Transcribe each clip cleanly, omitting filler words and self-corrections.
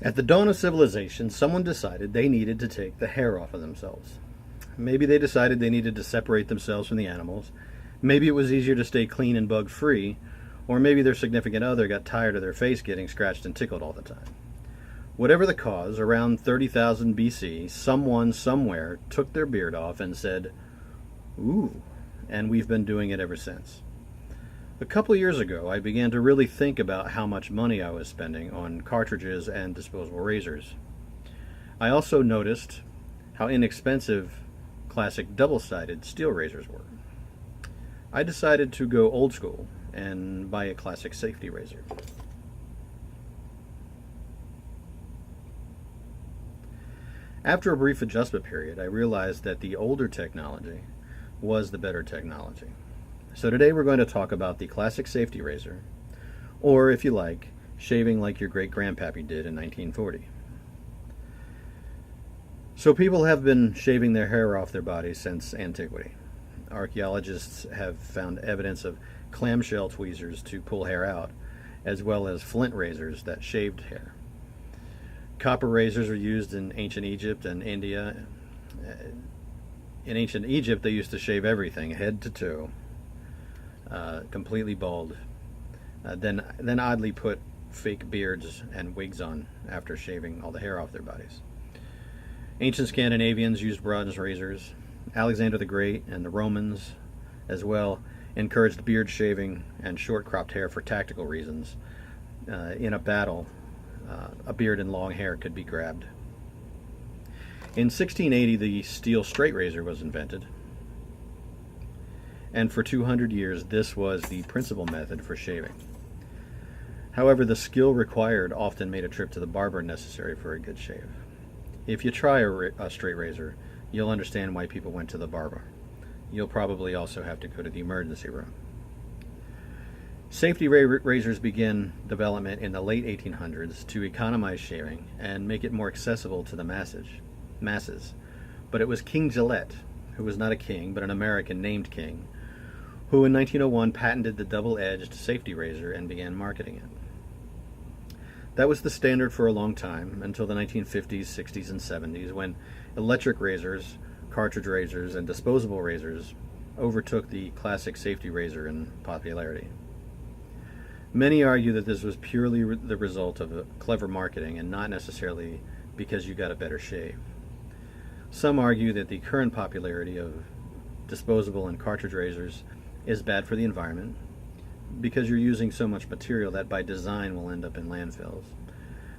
At the dawn of civilization, someone decided they needed to take the hair off of themselves. Maybe they decided they needed to separate themselves from the animals. Maybe it was easier to stay clean and bug free, or maybe their significant other got tired of their face getting scratched and tickled all the time. Whatever the cause, around 30,000 BC, someone somewhere took their beard off and said, "Ooh," and we've been doing it ever since. A couple years ago, I began to really think about how much money I was spending on cartridges and disposable razors. I also noticed how inexpensive classic double-sided steel razors were. I decided to go old school and buy a classic safety razor. After a brief adjustment period, I realized that the older technology was the better technology. So today we're going to talk about the classic safety razor, or if you like, shaving like your great-grandpappy did in 1940. So people have been shaving their hair off their bodies since antiquity. Archaeologists have found evidence of clamshell tweezers to pull hair out, as well as flint razors that shaved hair. Copper razors are used in ancient Egypt and India. In ancient Egypt, they used to shave everything, head to toe, completely bald. Then oddly put fake beards and wigs on after shaving all the hair off their bodies. Ancient Scandinavians used bronze razors. Alexander the Great and the Romans, as well, encouraged beard shaving and short cropped hair for tactical reasons. In a battle, a beard and long hair could be grabbed. In 1680, the steel straight razor was invented, and for 200 years this was the principal method for shaving. However, the skill required often made a trip to the barber necessary for a good shave. If you try a straight razor, you'll understand why people went to the barber. You'll probably also have to go to the emergency room. Safety razors began development in the late 1800s to economize shaving and make it more accessible to the masses. But it was King Gillette, who was not a king but an American named King, who in 1901 patented the double-edged safety razor and began marketing it. That was the standard for a long time, until the 1950s, 60s, and 70s, when electric razors, cartridge razors, and disposable razors overtook the classic safety razor in popularity. Many argue that this was purely the result of clever marketing and not necessarily because you got a better shave. Some argue that the current popularity of disposable and cartridge razors is bad for the environment because you're using so much material that by design will end up in landfills.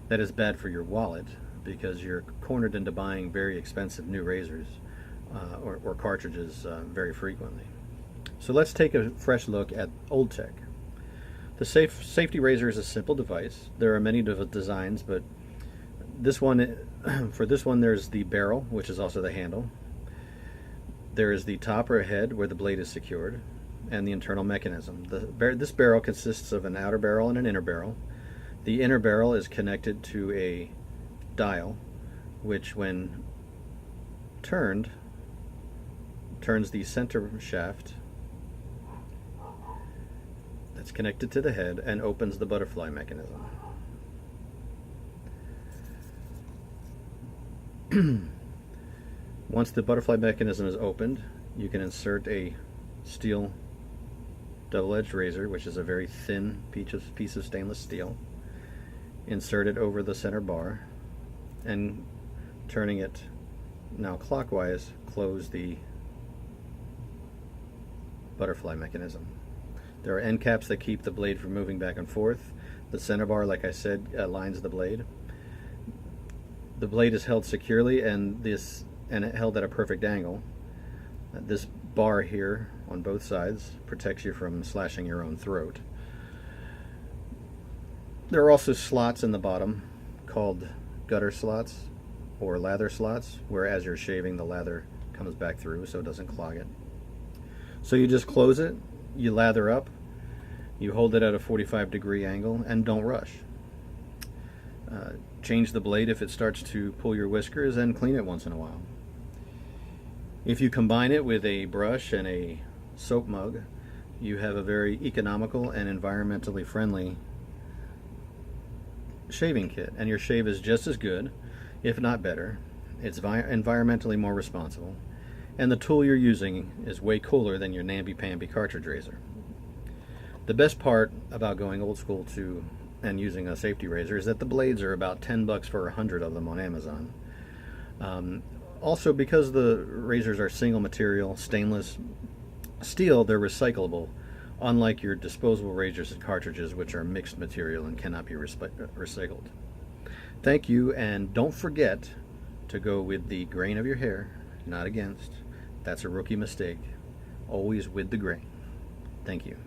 That is bad for your wallet because you're cornered into buying very expensive new razors or cartridges very frequently. So let's take a fresh look at old tech. The safety razor is a simple device. There are many designs, but for this one there's the barrel, which is also the handle. There is the top or head where the blade is secured, and the internal mechanism. This barrel consists of an outer barrel and an inner barrel. The inner barrel is connected to a dial, which when turned, turns the center shaft that's connected to the head and opens the butterfly mechanism. Once the butterfly mechanism is opened, you can insert a steel double-edged razor, which is a very thin piece of stainless steel. Insert it over the center bar, and turning it now clockwise, close the butterfly mechanism. There are end caps that keep the blade from moving back and forth. The center bar, like I said, aligns the blade. The blade is held securely and held at a perfect angle. This bar here on both sides protects you from slashing your own throat. There are also slots in the bottom called gutter slots or lather slots, where as you're shaving the lather comes back through so it doesn't clog it. So you just close it, you lather up, you hold it at a 45-degree angle, and don't rush. Change the blade if it starts to pull your whiskers, and clean it once in a while. If you combine it with a brush and a soap mug, you have a very economical and environmentally friendly shaving kit, and your shave is just as good, if not better. It's environmentally more responsible, and the tool you're using is way cooler than your namby-pamby cartridge razor. The best part about going old school and using a safety razor is that the blades are about $10 for 100 of them on Amazon. Also, because the razors are single material, stainless steel, they're recyclable, unlike your disposable razors and cartridges, which are mixed material and cannot be recycled. Thank you, and don't forget to go with the grain of your hair, not against. That's a rookie mistake. Always with the grain. Thank you.